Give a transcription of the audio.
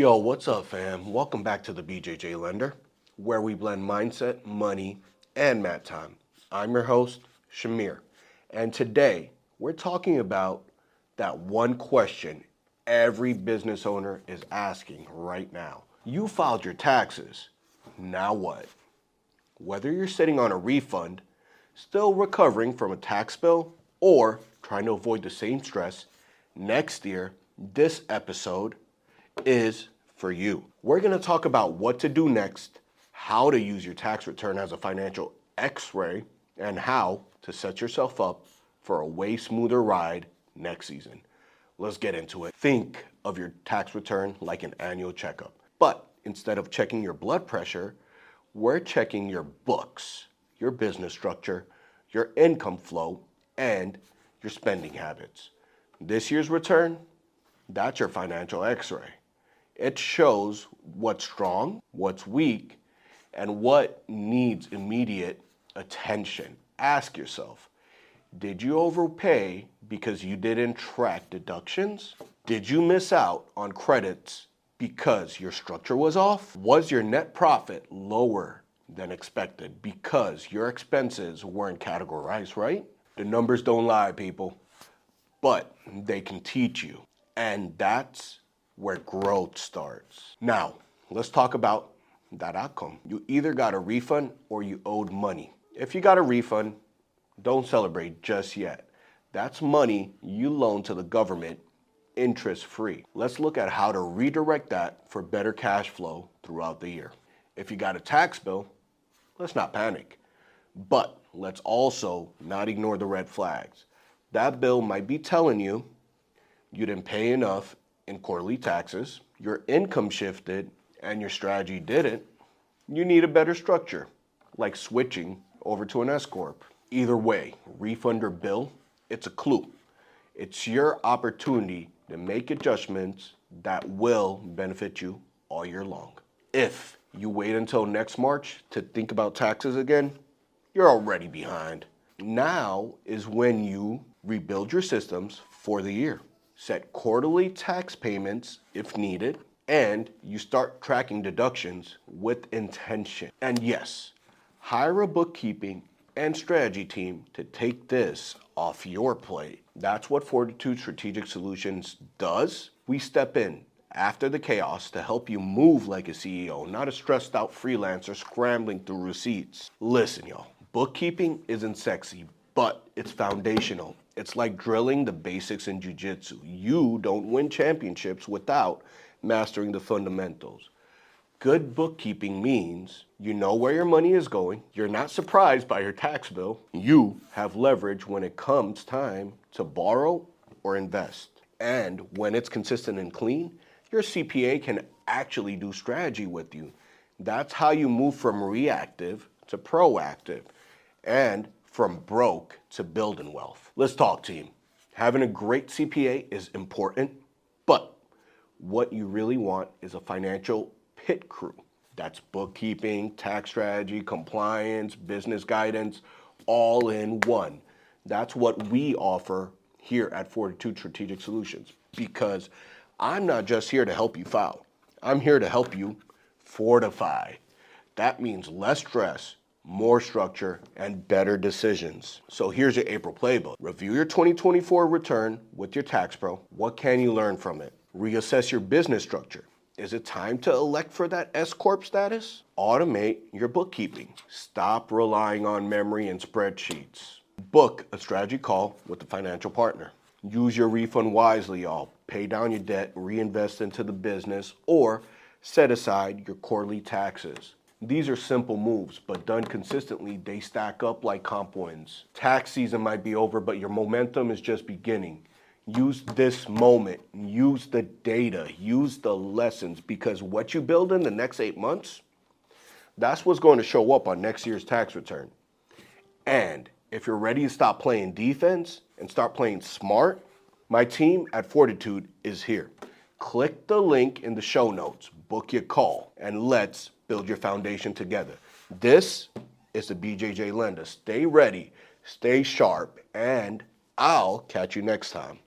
Yo, what's up, fam? Welcome back to the BJJ Lender, where we blend mindset, money, and mat time. I'm your host, Shamier, and today we're talking about that one question every business owner is asking right now. You filed your taxes. Now what? Whether you're sitting on a refund, still recovering from a tax bill, or trying to avoid the same stress next year, this episode is for you. We're going to talk about what to do next, how to use your tax return as a financial x-ray, and how to set yourself up for a way smoother ride next season. Let's get into it. Think of your tax return like an annual checkup. But instead of checking your blood pressure, we're checking your books, your business structure, your income flow, and your spending habits. This year's return, that's your financial x-ray. It shows what's strong, what's weak, and what needs immediate attention. Ask yourself, did you overpay because you didn't track deductions? Did you miss out on credits because your structure was off? Was your net profit lower than expected because your expenses weren't categorized right? The numbers don't lie, people, but they can teach you. And that's where growth starts. Now, let's talk about that outcome. You either got a refund or you owed money. If you got a refund, don't celebrate just yet. That's money you loan to the government interest-free. Let's look at how to redirect that for better cash flow throughout the year. If you got a tax bill, let's not panic. But let's also not ignore the red flags. That bill might be telling you didn't pay enough in quarterly taxes, your income shifted, and your strategy didn't. You need a better structure, like switching over to an S Corp. Either way, refund or bill, it's a clue. It's your opportunity to make adjustments that will benefit you all year long. If you wait until next March to think about taxes again, you're already behind. Now is when you rebuild your systems for the year. Set quarterly tax payments if needed, and you start tracking deductions with intention. And yes, hire a bookkeeping and strategy team to take this off your plate. That's what Fortitude Strategic Solutions does. We step in after the chaos to help you move like a CEO, not a stressed out freelancer scrambling through receipts. Listen, y'all, bookkeeping isn't sexy, but it's foundational. It's like drilling the basics in jiu-jitsu. You don't win championships without mastering the fundamentals. Good bookkeeping means you know where your money is going. You're not surprised by your tax bill. You have leverage when it comes time to borrow or invest. And when it's consistent and clean, your CPA can actually do strategy with you. That's how you move from reactive to proactive and from broke to building wealth. Let's talk, team. Having a great CPA is important, but what you really want is a financial pit crew. That's bookkeeping, tax strategy, compliance, business guidance, all in one. That's what we offer here at Fortitude Strategic Solutions, because I'm not just here to help you file. I'm here to help you fortify. That means less stress, more structure, and better decisions. So here's your April playbook. Review your 2024 return with your tax pro. What can you learn from it? Reassess your business structure. Is it time to elect for that S Corp status? Automate your bookkeeping. Stop relying on memory and spreadsheets. Book a strategy call with a financial partner. Use your refund wisely, y'all. Pay down your debt, reinvest into the business, or set aside your quarterly taxes. These are simple moves, but done consistently, they stack up like comp wins. Tax season might be over, but your momentum is just beginning. Use this moment, use the data, use the lessons, because what you build in the next 8 months, that's what's going to show up on next year's tax return. And if you're ready to stop playing defense and start playing smart, my team at Fortitude is here. Click the link in the show notes, book your call, and let's build your foundation together. This is the BJJ Lender. Stay ready, stay sharp, and I'll catch you next time.